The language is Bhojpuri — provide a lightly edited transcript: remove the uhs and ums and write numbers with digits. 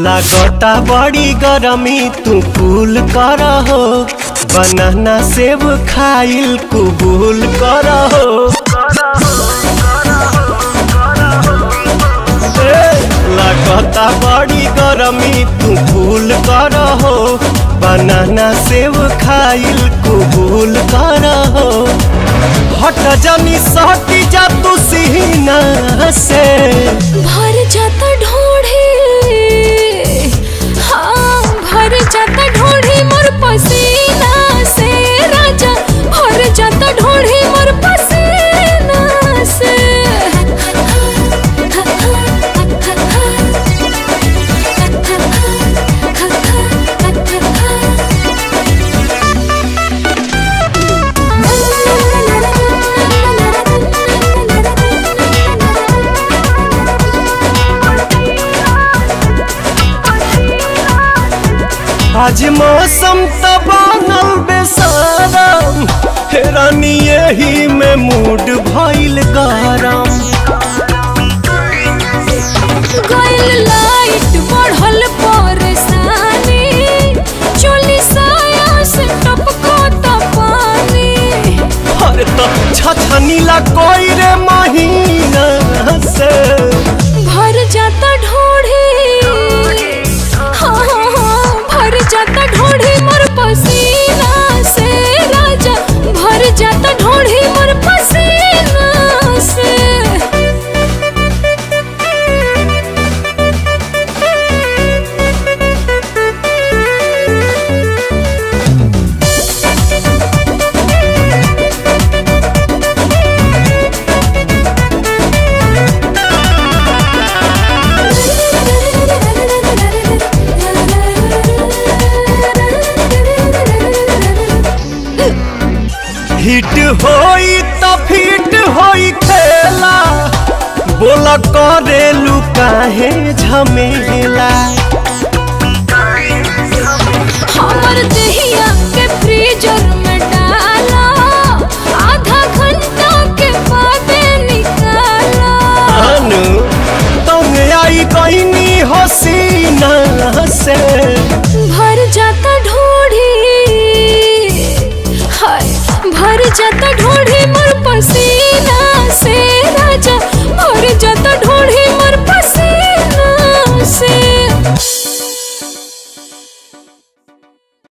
लागता बड़ी गरमी तू कूल कर हो, बनाना सेब खाइल कबूल कर हो। लागता बड़ी गरमी तू कूल कर हो, बनाना सेब खाइल कबूल कर हो। हट जानी सहटी जा तू सीना से, भर जाता ढोढ़ी, हाँ भर जाता ढोढ़ी मोर पसीना से राजा, भर जाता ढोढ़ी मोर पसीना से। आज मौसम त बनल बेसारम, हेरानी यही में मूड भइल गरम। गइल लाइट बढ़ल परेशानी, चोली साया से टपको त पानी। अरे तो छछनीला कोई रे महीना से, भर जाता ढोढ़ी, भर जाता ढोढ़ी मोर पसीना से राजा, भर जाता ढोढ़ी मोर पसीना से। हिट होई त फिट होई खेला, बोला करेलू काहे झमेला। हमर दहिया के फ्रीजर में डाला, आधा घंटा के बाद निकाला। अनु तुम आई कहनी हसीना से, भर जाता ढोढ़ी, हाय भर जाता ढोढ़ी मोर पसीना।